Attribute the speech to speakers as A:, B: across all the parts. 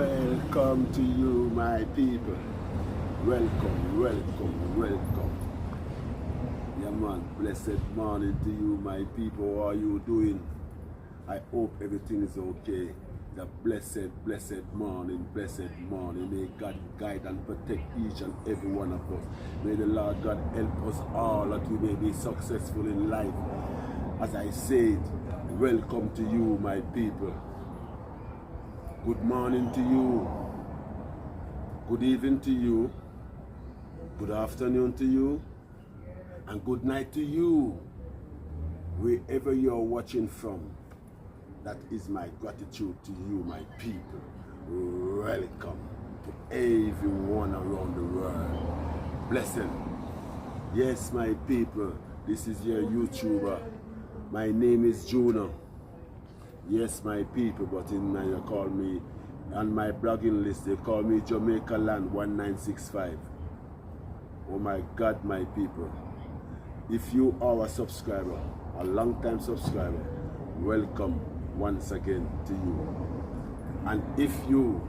A: Welcome to you, my people. Welcome, welcome, welcome. Yeah, man. Blessed morning to you, my people. How are you doing? I hope everything is okay. The blessed morning, blessed morning. May God guide and protect each and every one of us. May the Lord God help us all that we may be successful in life. As I said, welcome to you, my people. Good morning to you. Good evening to you. Good afternoon to you. And good night to you. Wherever you're watching from. That is my gratitude to you, my people. Welcome to everyone around the world. Blessing. Yes, my people. This is your YouTuber. My name is Juno. Yes, my people, but in you call me, on my blogging list, they call me Jamaica Land 1965. Oh my God, my people. If you are a subscriber, a long-time subscriber, welcome once again to you. And if you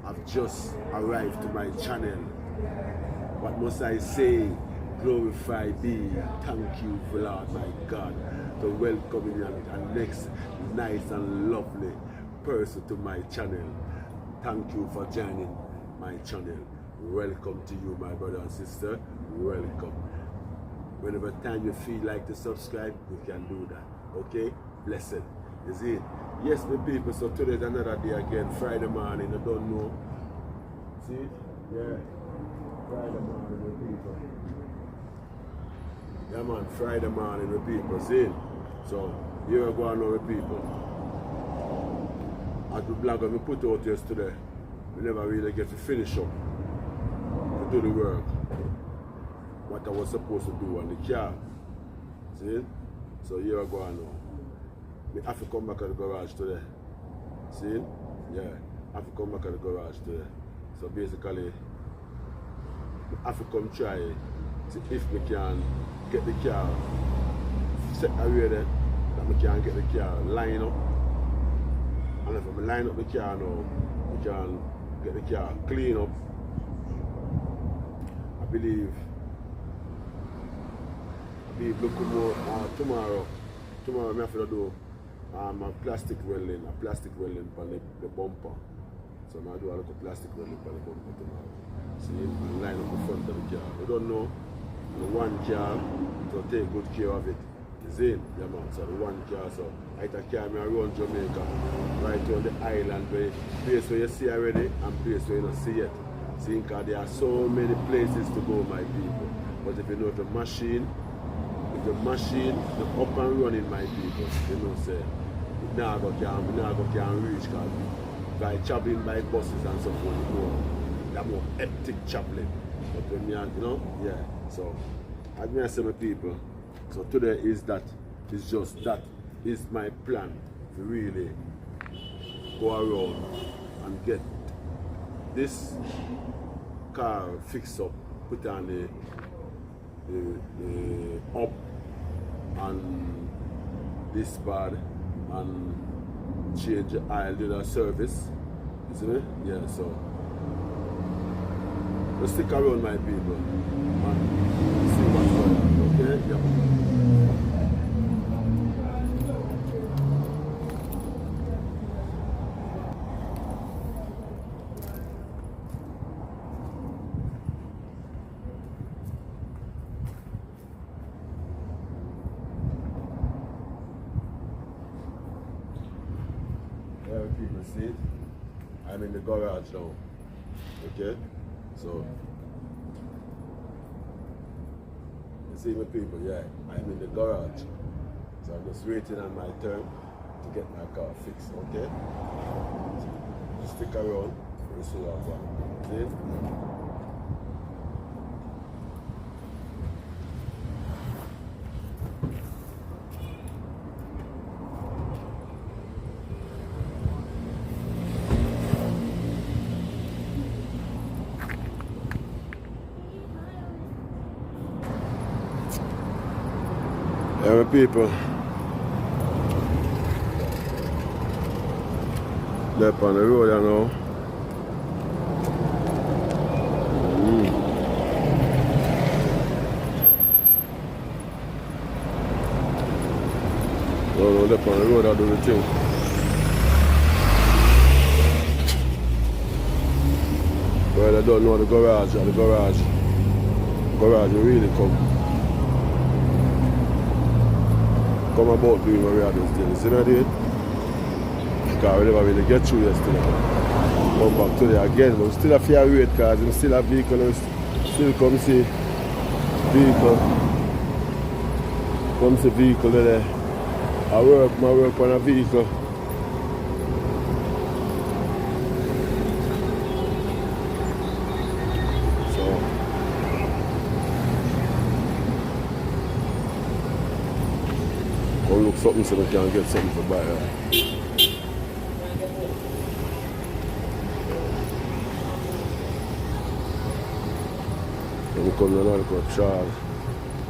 A: have just arrived to my channel, what must I say? Glorify be. Thank you, Lord, my God, for welcoming a next nice and lovely person to my channel. Thank you for joining my channel. Welcome to you, my brother and sister. Welcome. Whenever time you feel like to subscribe, you can do that. Okay? Blessed. Is it? Yes, my people. So today's another day again. Friday morning. I don't know. See it? Yeah. Friday morning, my people. Yeah, man. Friday morning, my people. See? So here I go on, my people. As the blogger we put out yesterday, we never really get to finish up to do the work what I was supposed to do on the car. See? So here I go on now. I have to come back at the garage today. See? Yeah. I have to come back at the garage today. So basically, I have to come try see if we can get the car set away there, that we can get the car line up. And if I line up the car now, we can get the car clean up. I believe look more tomorrow I have to do a plastic welding on the bumper. So I do a little plastic welding on the bumper tomorrow. See, and line up the front of the car. You don't know the one car to take good care of it. Is it? Yeah, man. So the one car, so I car me around Jamaica, right on the island, place where you see already and place where you don't see yet. See, because there are so many places to go, my people. But if you know the machine, the up and running, my people, you know, say, now go can reach, because by traveling by buses and so forth, you know, that more hectic traveling. But when you know, yeah. So, I mean, I say, my people, so today is my plan to really go around and get this car fixed up, put on the up and this pad and change the oil, do the service, isn't it? Yeah, so let's stick around, my people, and see what's going on, okay? Yeah. People see it. I'm in the garage now. Okay? So you see my people, yeah. I'm in the garage. So I'm just waiting on my turn to get my car fixed, okay? So stick around, we'll see what I'm going. See? People, Left on the road, you know. Left on the road, I do the thing. Well, I don't know the garage, or the garage. Garage will really come about doing what we are doing still. You see what I did? Because we never really get through yesterday. Come back today again, but we still have to wait because we still have vehicle and still come see vehicle. Come see vehicle there. I work on a vehicle. So go look something so we can get something to buy. We come down and look at Charles,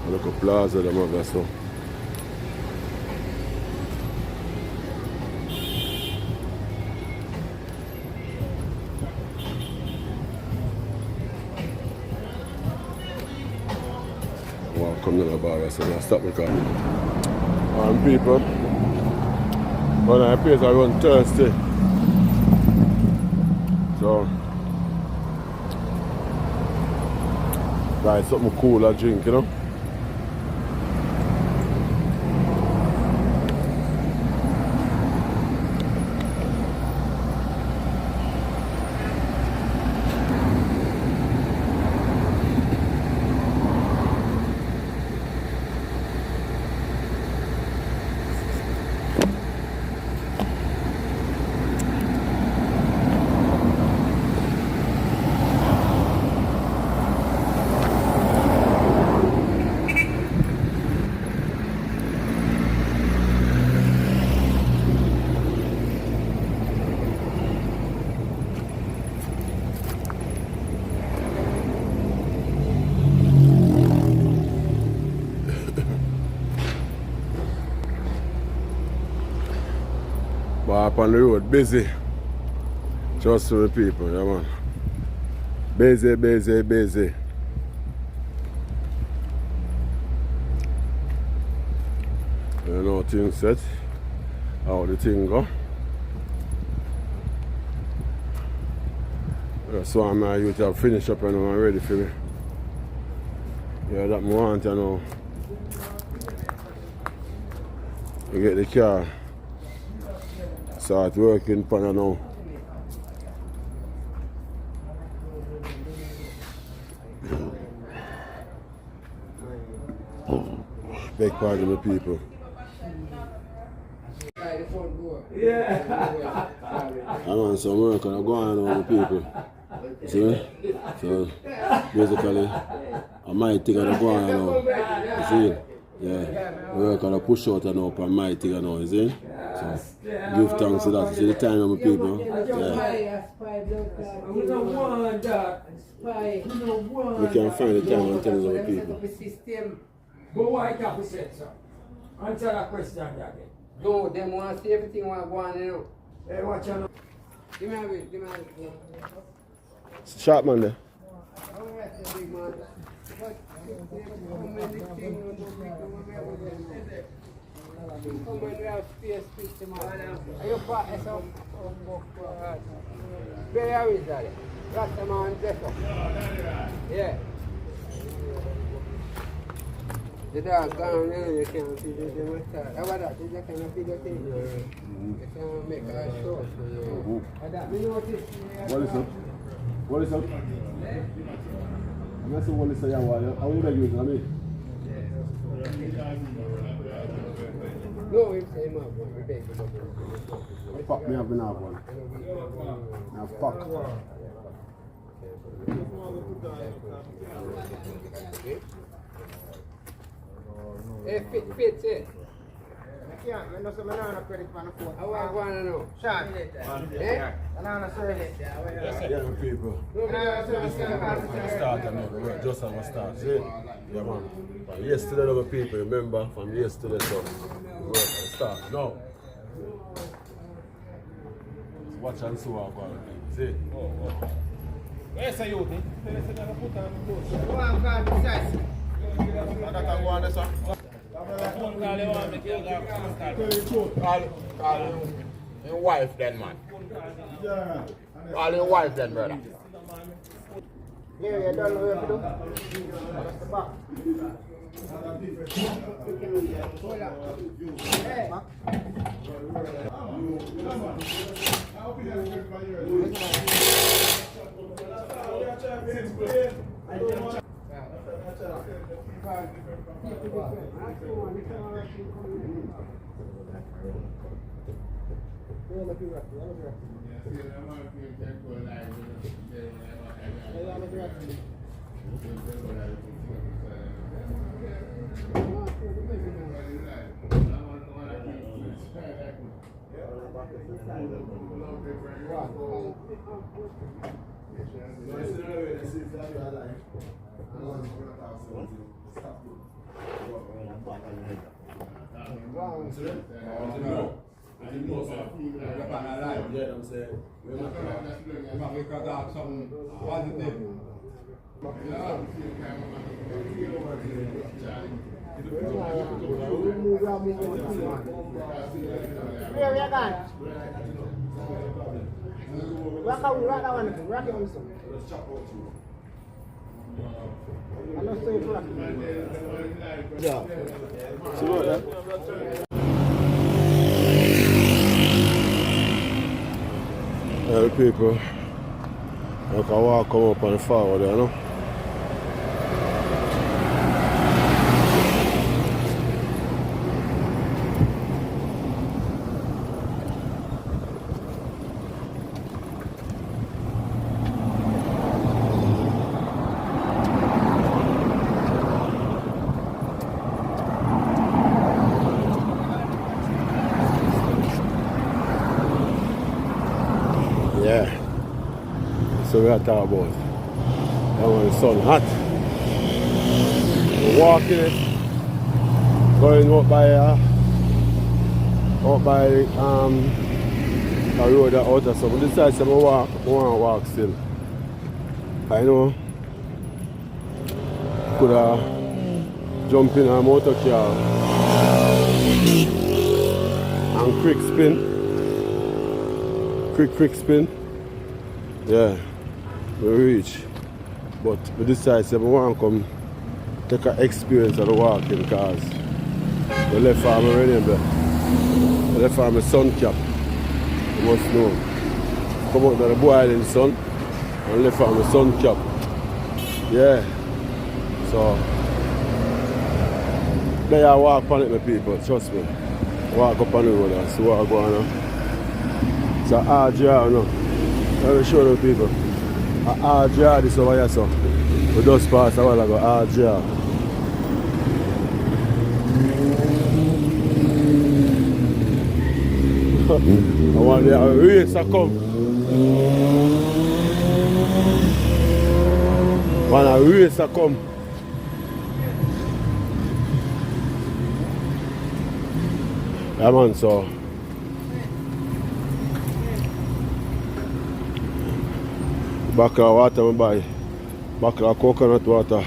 A: and look at Plaza, them have that stuff. Well, come down the bar, so I stop the car. And people, when I place I run thirsty. So buy something cool I drink, you know. But up on the road, busy. Trust me, people, yeah man. Busy, busy, busy. You know things set, how the thing go. So I'm youth have finished up and I'm ready for me. Yeah, that I want, you know. You get the car. Start working for now. Big part of the people. Yeah. I want some work and I'm going on with people. See? So basically I might think I'm going now. You see? Yeah. Work on a push out and up and my thing and all, you see? So give thanks to that. You see the time of the people. Yeah. We can find the time and tell the people.
B: But why can't we say so? Answer that question again.
C: No, them want to see everything want to go on, you know.
B: Hey, watch out.
C: Give me a bit, give me a bit.
A: Sharp man there.
C: Alright, the big man. But how many things you do, come when we have space, speak to man. Are you part of where are we, Daddy? That's the man, dress up. Yeah. The dog gone now, you can't see the mustache. How about that? Is that kind of video thing? You can make a show. We notice.
A: What is up? What is up? I'm not saying what is up. How you like it? I mean?
C: No, we say him up. We beg him up.
A: Fuck me up in that one. Now fuck.
C: Hey, fit, it.
D: I know some banana credit for the phone.
C: How I want to know?
D: Sean.
C: Eh?
D: Banana service.
A: Yeah, people.
D: Banana service.
A: Start and just have a start. See? Yeah, man. From yesterday, other people, remember? From yesterday, so we work and start. No. watch and see what going on. See?
E: Where's the youth?
D: Go on, God, besides.
E: I got to go on this one. Call your wife then, man. Call your wife then, brother.
D: Here, you don't know what to do. That's the back. Hey. Where we are going? Rock that one. Rock it on some. I know so rock.
A: Yeah. See what that? The people, you can walk come up on the forward there, you know? Yeah. So we are talking about. That when the sun hot. We're walking it. Going up by a road that out or something. We decided to walk, we want to walk still. I know could have jumped in a motor car and quick spin. Yeah, we reach. But we decided we want to come take an experience of the walking because we left farm already, but we left farm a sun cap. You must know. Come out to the boiling sun and left farm a sun cap. Yeah. So there I walk on it, my people, trust me. Walk up on the road and see what's going on. It's a hard job, you know. Let me show the people. A hard job this over here, so we just passed a while ago, hard job. I want the race to come. Want a race to come. Yeah, man, so bottle of water I buy. Bottle of coconut water.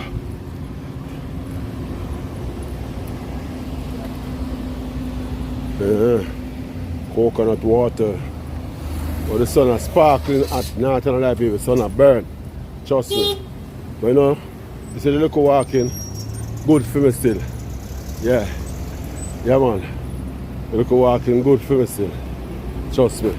A: Yeah. Coconut water. But the sun is sparkling hot, not gonna lie people, the sun is burn. Trust me. But you know, you see the little walking, good for me still. Yeah. Yeah man. The little walking good for me still. Trust me.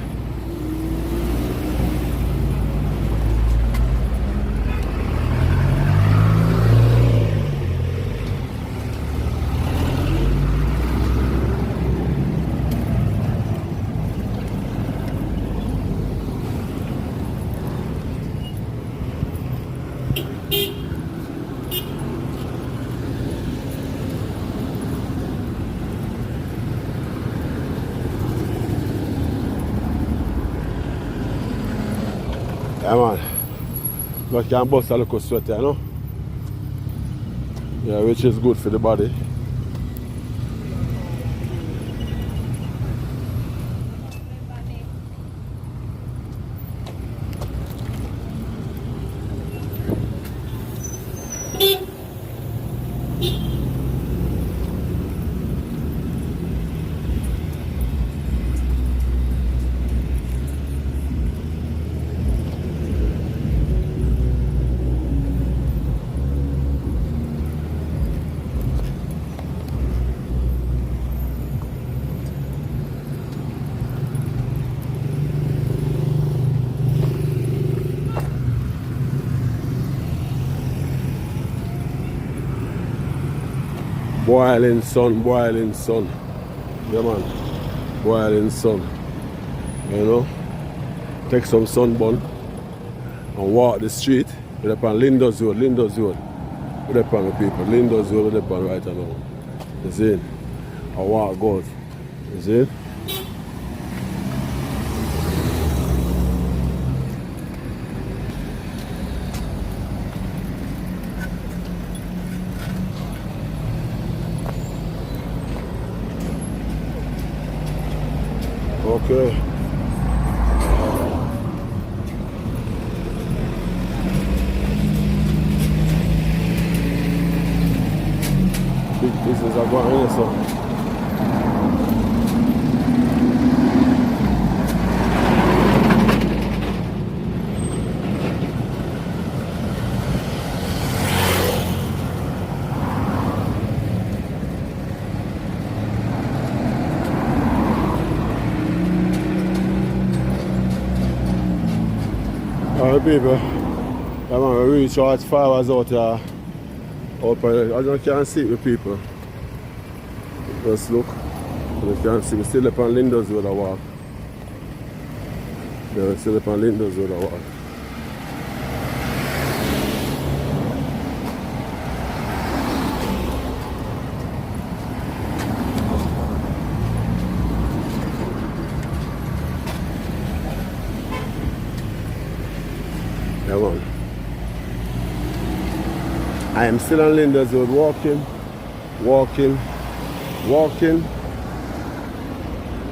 A: Yeah man, you can bust a little sweat, you know? Yeah, which is good for the body. Boiling sun, boiling sun. Yeah man, boiling sun. You know, take some sunburn and walk the street. We're up on Linders Road, Linders Road. We're up on the people, Linders Road, we're up on right now. You see? I walk good. You see? Okay. Big business are going on, so. Alright people, yeah man, we reach out 5 hours out here. Up, as you can see with people. Just look, you can see, we still up on Linders Road I walk. Yeah, we still up on Linders Road I walk. Yeah man. I am still on Linders Road walking.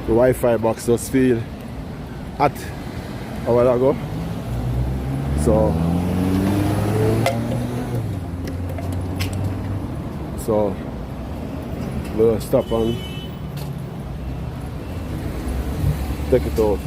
A: The Wi-Fi box does feel hot a while ago. So we'll stop and take it out.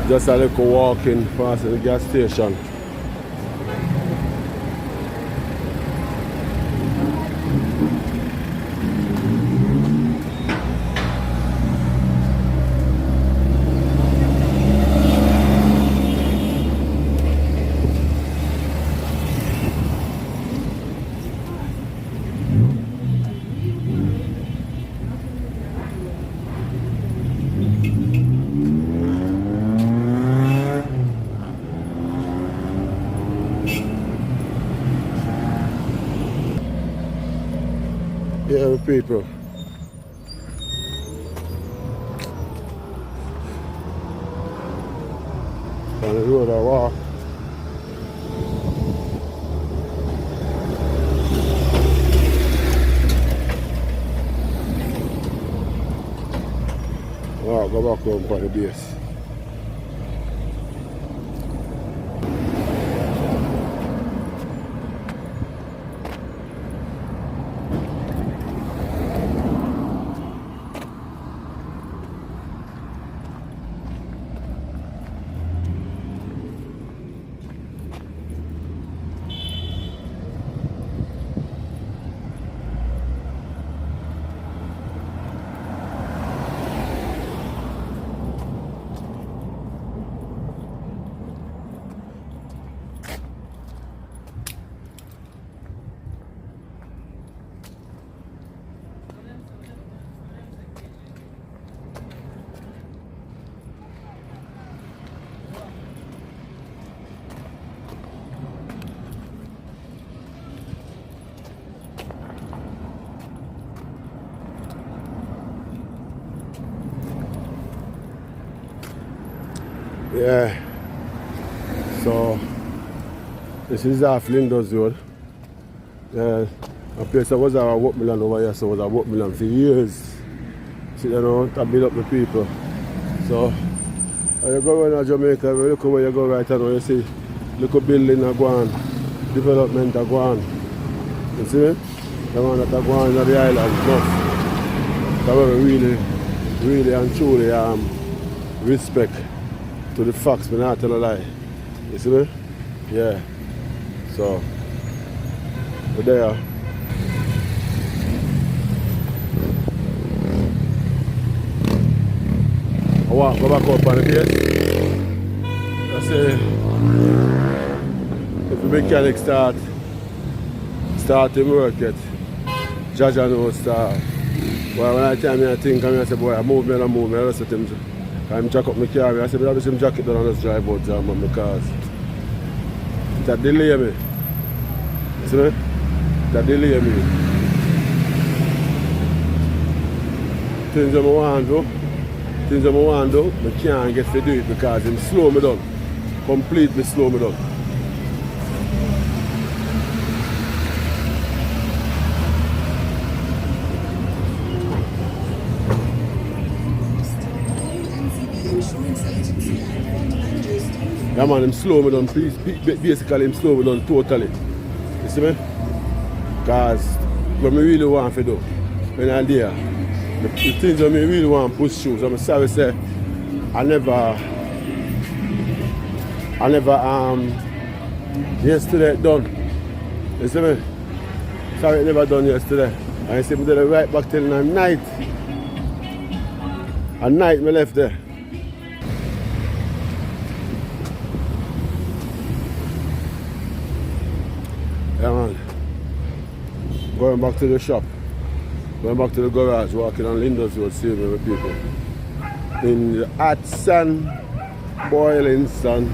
A: Just a little walking past the gas station. Yeah, people. On the road I walk. Wow, go back home for the base. Yeah, so this is off Linders Road. A place that was a watermelon over here, so it was a watermelon for years. So, you know, to build up the people. So when you go in Jamaica, when you look where you go right now, you see little building are going, development are going. You see me? The one that are going on the island, enough. That's why we really and truly respect to the facts, but not tell a lie. You see me? Yeah. So, we're there. I want to go back up on the base. I say, if the mechanic start him work yet, Jaja knows start. Well, when I time I think, I say, boy, I move me, I just let him. I'm jack up my car, I say, but I just jack it down and just drive out jam because that delay me. You see me? That delay me. Things that I want to do, I can't get to do it because him slow me down. Completely slow me down. Yeah man, him slow me down, please. Basically him slow me down totally. You see me? Because what I really want to do when I'm there, the things that I really want to push through. So I'm sorry to say I never yesterday done. You see me? Sorry it never done yesterday. And I see me did it right back till night. At night me left there. Yeah man, going back to the shop, going back to the garage, walking on Linda's Road, seeing me with people. In the hot sun, boiling sun.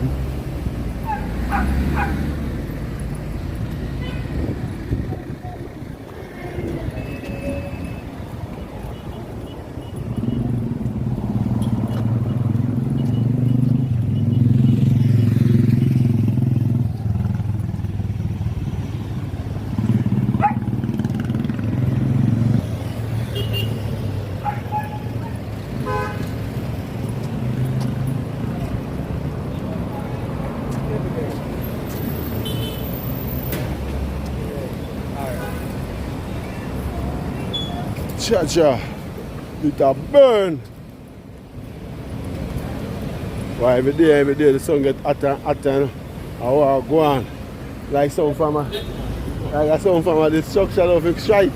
A: Cha-cha, it a burn. Why every day the sun get hotter and hotter. I want to go on. Like some farmer destruction of a strike.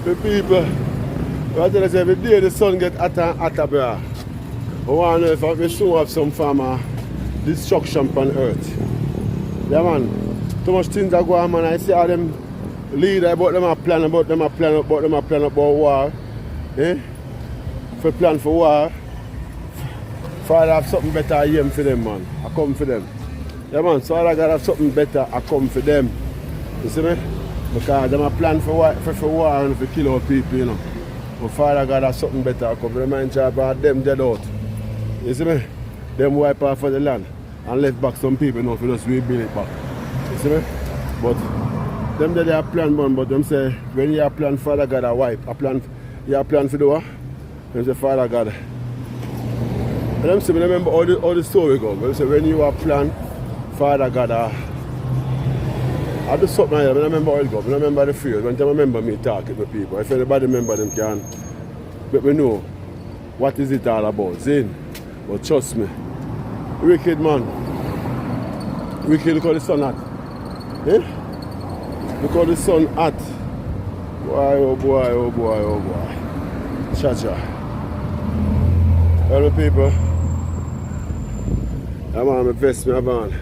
A: The people, I tell you, every day the sun get hotter and hotter, bro. I want to know if we soon have some farmer destruction on earth. Yeah man, too much things are going on, man. I see all them leader about them a plan about war. Eh? For plan for war. Father have something better I aim for them, man. I come for them. Yeah man, so I gotta have something better, I come for them. You see me? Because them a plan for war and for kill our people, you know. But Father God have something better, I come for them and job and them dead out. You see me? Them wipe off for the land and left back some people, you know, for just rebuild it back. You see me? But them that they have plan man, but them say when you have plan Father God a wipe, you have plan for the what? Them say Father God. And them say, I remember all the story go. Them say when you have plan Father God I do something like that, I remember all it go. I remember the fear. When I remember me talking with people. If anybody remember them can let me know what is it all about. Zin. But trust me. Wicked man. Wicked, look how the sun hot. Eh? Look how the sun hot. Boy, oh boy, oh boy, oh boy. Cha-cha. Hello people. I'm on my vest, my van.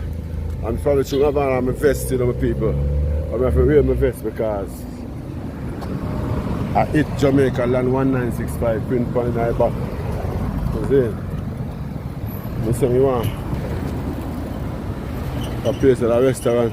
A: I'm probably through my van, I'm investing on my people. I'm going to wear my vest because I hit Jamaica land 1965 print point in my back. You see? You see me want a place at a restaurant.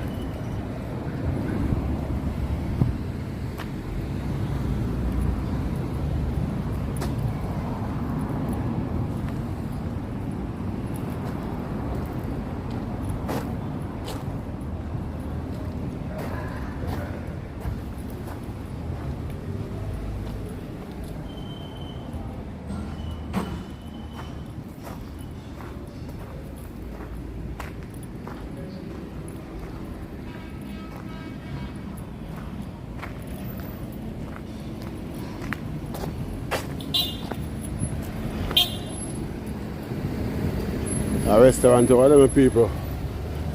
A: a restaurant over there, people.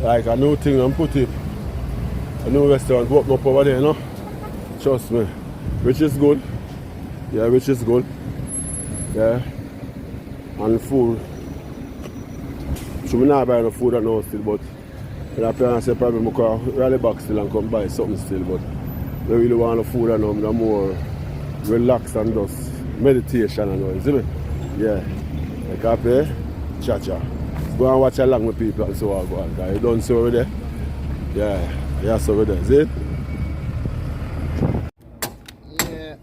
A: Like a new thing and put it. A new restaurant open up over there, you know. Trust me. Which is good. Yeah, which is good. Yeah. And food. So I'm not buying no food at now still, but I plan to say probably I can rally back still and come buy something still, but I really want no food at now. I'm more relaxed and just meditation and all, you see me? Yeah. Like I pay, cha-cha. Go and watch along with people and so on. Go on. You done so over there? Yeah. Yeah, so over there. See it?
D: Yeah.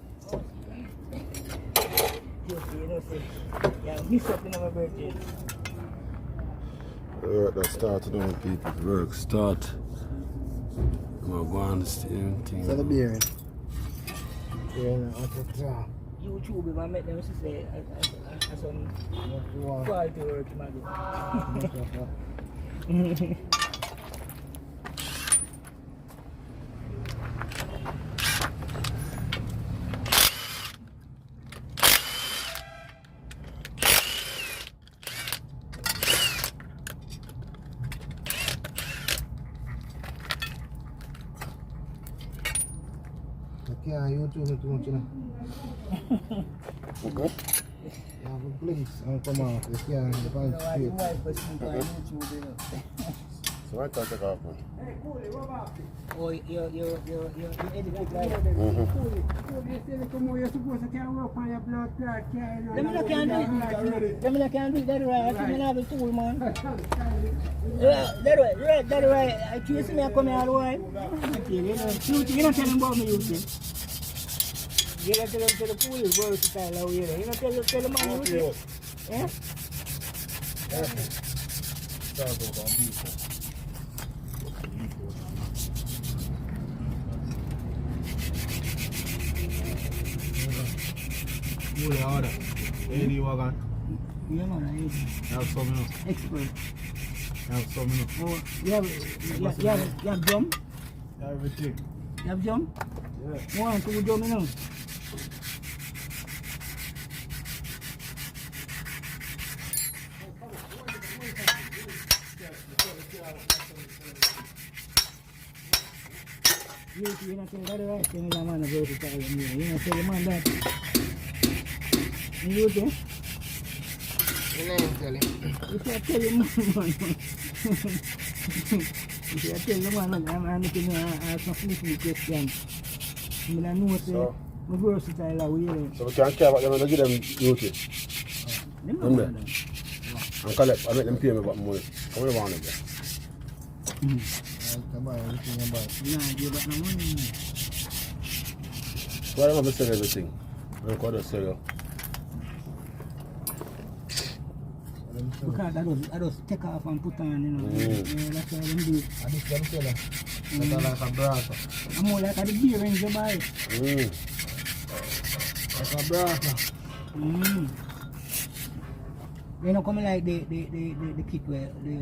D: Yeah, miss up in my birthday.
A: Work that start now, people. Work start. I'm going to go on the same thing.
D: Celebrating. Yeah, YouTube, if I met them, she say, I some quality work, man. Yeah, YouTube too much, you know.
A: Okay.
D: You have a glimpse and come out. You can't find straight.
A: So I can't take off, man.
D: Oh, you're educated like that.
C: Let
D: me not can do it. Let me not can do it. That's right. I think I have a tool, man. That's right. I choose me. I come here all the way. You don't tell them about me, you see. You don't tell them to the police, bro, to tell how you know. You don't tell them about me, you see. Yeah?
F: What the order? AD wagon.
D: Yeah, man, I
F: Have some, you know.
D: expert.
F: Have some, you know.
D: Oh, you have drum?
F: Everything.
D: You have drum?
F: Yeah.
D: 1, 2 drum, you know. You don't tell that right thing, that man is very tired. You don't tell the man that. You do?
C: You ain't tell him.
D: If I tell him, man. If I tell the man, I'm looking at ask a few questions. I know
A: So-
D: my versatile are weird.
A: So we can't care about them and give them duty.
D: Them
A: Them
D: not
A: there.
D: bad.
A: And collect, I make them pay me back money. Come on, man.
D: Nah, give back no money.
A: Why don't I sell everything? I'm going to sell you.
D: Because I just take off and put on, you know. Yeah, that's what I do.
F: And this them seller. That's like a brasa.
D: I'm more like the beer rings you buy.
F: Like a brasa.
D: You know, coming like the kit where the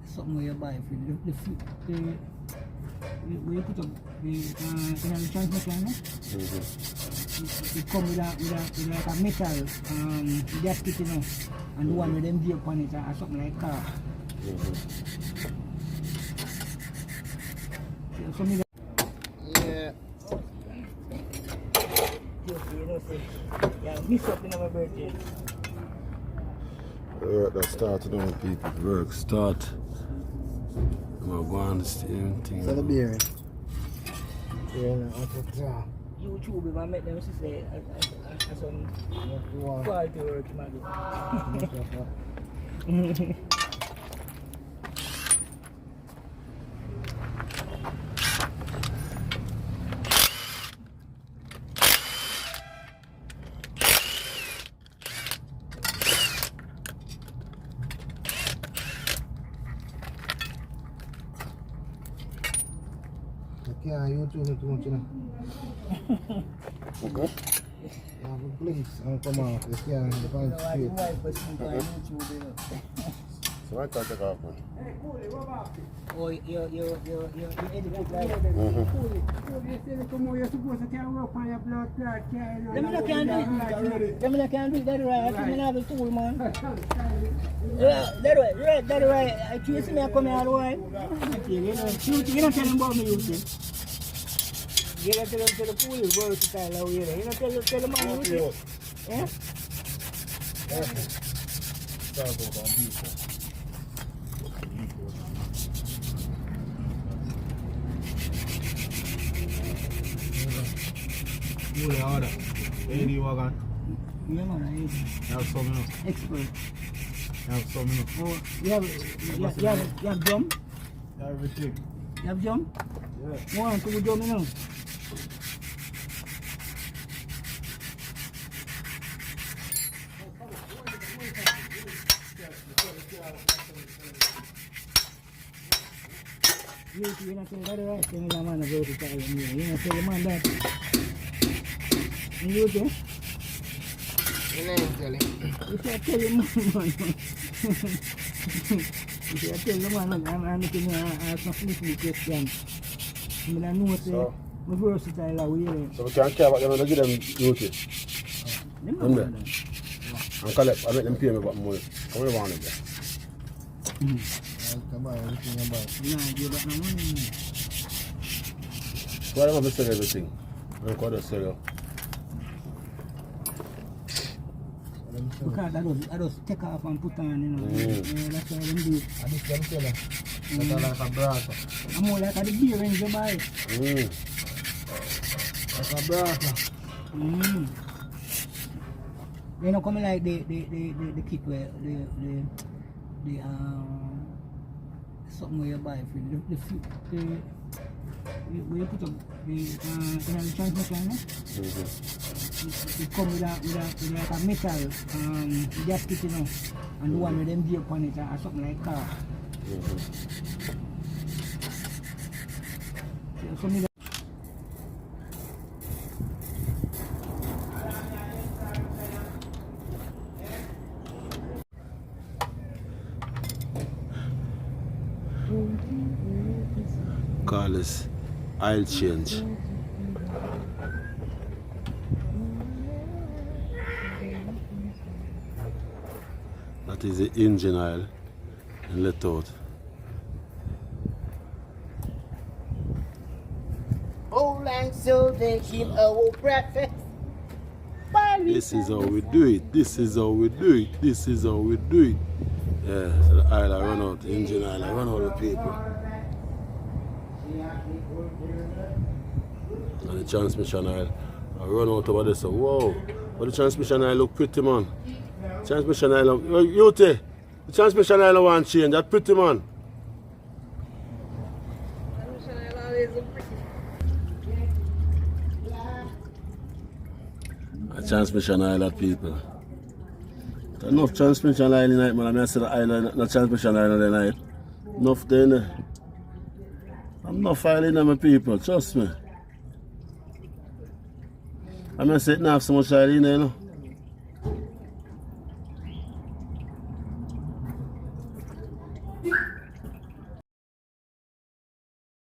D: something where you buy for the where you put up the transmission, it come with like a metal gasket, you know, and the one with them gear upon it or something like car. So me
C: Yeah.
D: you know, say, yeah, miss up in my birthday.
A: Work that start now, people. Work start. I'm going to go on the same thing.
C: Celebrating.
D: Yeah, YouTube, if I met them, she say, I some quality work, man.
C: Yeah, YouTube too much, you know.
A: Okay.
C: You have a glimpse and come out. You can't find straight.
D: YouTube, you know.
A: So I can't take off, man.
D: Oh, you edit it like
A: Mm-hmm.
C: You're supposed to carry up on your blood clot, carry on.
D: Them not can do it. Them not can do it that way. I think I have a fool, man. Yeah, that way. I choose me, I come here all the way. You don't tell them about me, you see. You don't tell them to the police, versatile out here. You don't tell them man, you see. Yeah?
F: Who the order? AD wagon.
D: Yeah, man, I
F: You have some, you know.
D: expert.
F: You have some, you know.
D: Oh, you have drum?
F: Everything.
D: You have drum?
F: Yeah.
D: One, two drum, you know. You're not telling the right thing, man, about the time. You're not telling the man that. You do?
C: You ain't telling.
D: You should tell him, man. You should tell the man, look, I'm looking at some flipping question. I mean, I know what
A: So-
D: the versatile are weird.
A: So we can't care about them and give them duty.
D: Them
A: Them
D: not
A: there.
D: bad.
A: And collect, I make them pay me about money. Come on, want it there.
F: Come on, everything about.
D: Nah, give that no money.
A: Why do I have to sell everything? I can't just sell you.
D: Because I just take off and put on, you know. Yeah, that's why them do it.
F: And this them seller. That's like a brasa.
D: I'm more like the beer when you buy it.
F: Like a brasa.
D: They don't come like the kit where the something where you buy for where you put up the transmission, no? It come with like a metal gasket, you know, and the one with them gear upon it or something like car. So me
A: Call this oil change. That is the engine oil and let out.
D: old and so they keep our breakfast.
A: This is how we do it. This is how we do it. This is how we do it. Yeah, so the oil I run out, the engine oil I run out of people. And the transmission oil I run out over there. So whoa, but the transmission oil look pretty, man. Transmission oil, you the transmission oil I want change. That pretty, man. A transmission oil at people. There's enough transmission oil in it, man. I say the oil, not transmission oil in the night. Enough there in there. Enough oil in there, my people, trust me. I say it not have so much oil in there, you know.